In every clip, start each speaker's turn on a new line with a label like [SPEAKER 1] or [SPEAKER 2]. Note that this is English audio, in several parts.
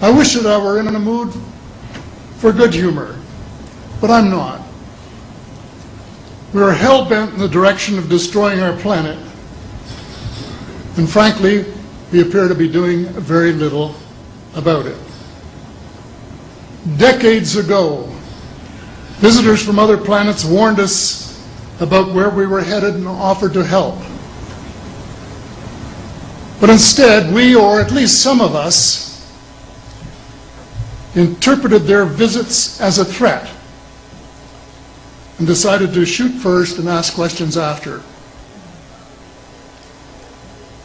[SPEAKER 1] I wish that I were in a mood for good humor, but I'm not. We are hell-bent in the direction of destroying our planet, and frankly, we appear to be doing very little about it. Decades ago, visitors from other planets warned us about where we were headed and offered to help. But instead, we, or at least some of us, interpreted their visits as a threat and decided to shoot first and ask questions after.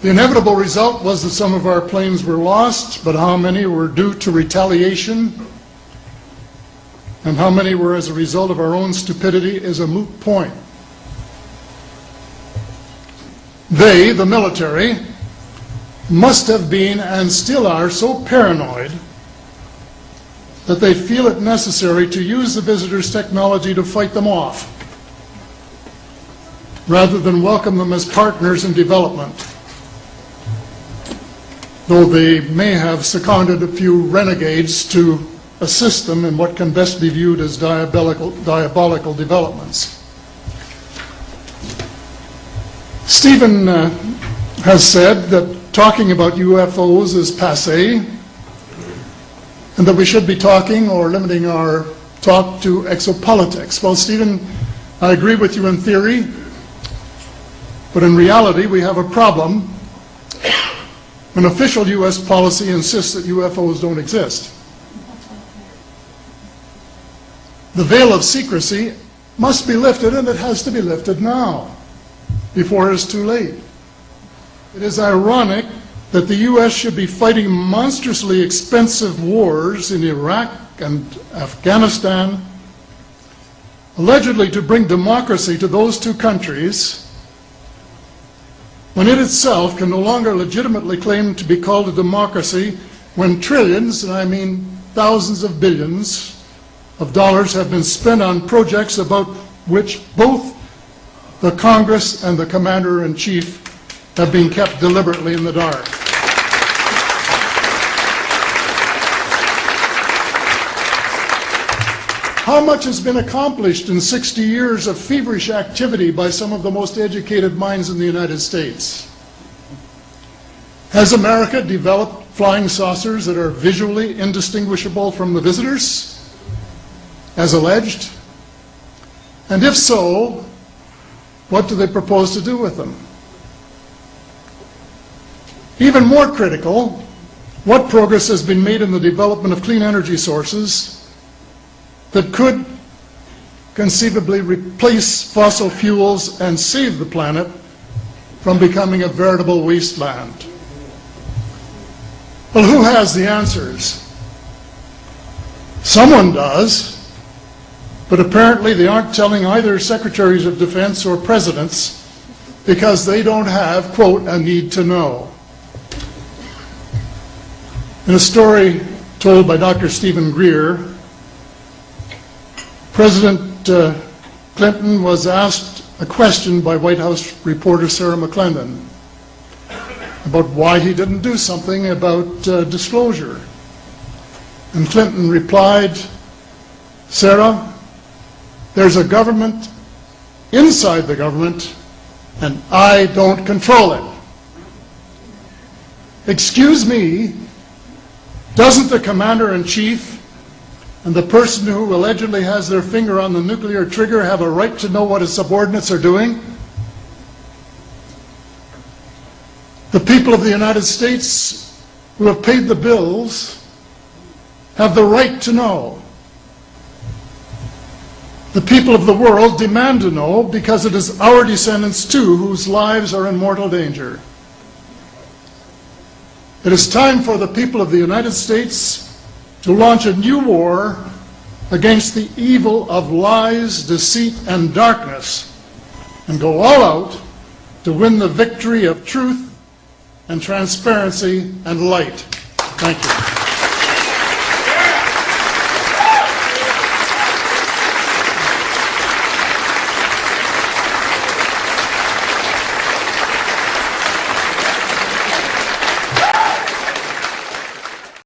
[SPEAKER 1] The inevitable result was that some of our planes were lost, but how many were due to retaliation and how many were as a result of our own stupidity is a moot point. They, the military, must have been and still are so paranoid that they feel it necessary to use the visitors' technology to fight them off, rather than welcome them as partners in development, though they may have seconded a few renegades to assist them in what can best be viewed as diabolical developments. Stephen has said that talking about UFOs is passé, and that we should be talking or limiting our talk to exopolitics. Well, Stephen, I agree with you in theory, but in reality we have a problem when official U.S. policy insists that UFOs don't exist. The veil of secrecy must be lifted, and it has to be lifted now, before it is too late. It is ironic that the U.S. should be fighting monstrously expensive wars in Iraq and Afghanistan, allegedly to bring democracy to those two countries, when it itself can no longer legitimately claim to be called a democracy, when trillions, and I mean thousands of billions of dollars, have been spent on projects about which both the Congress and the Commander-in-Chief have been kept deliberately in the dark. How much has been accomplished in 60 years of feverish activity by some of the most educated minds in the United States? Has America developed flying saucers that are visually indistinguishable from the visitors, as alleged? And if so, what do they propose to do with them? Even more critical, what progress has been made in the development of clean energy sources that could conceivably replace fossil fuels and save the planet from becoming a veritable wasteland? Well, who has the answers? Someone does, but apparently they aren't telling either secretaries of defense or presidents because they don't have, quote, a need to know. In a story told by Dr. Stephen Greer, President Clinton was asked a question by White House reporter Sarah McClendon about why he didn't do something about disclosure. And Clinton replied, "Sarah, there's a government inside the government, and I don't control it." Excuse me, doesn't the Commander-in-Chief and the person who allegedly has their finger on the nuclear trigger have a right to know what his subordinates are doing? The people of the United States who have paid the bills have the right to know. The people of the world demand to know because it is our descendants too whose lives are in mortal danger. It is time for the people of the United States to launch a new war against the evil of lies, deceit, and darkness, and go all out to win the victory of truth and transparency and light. Thank you.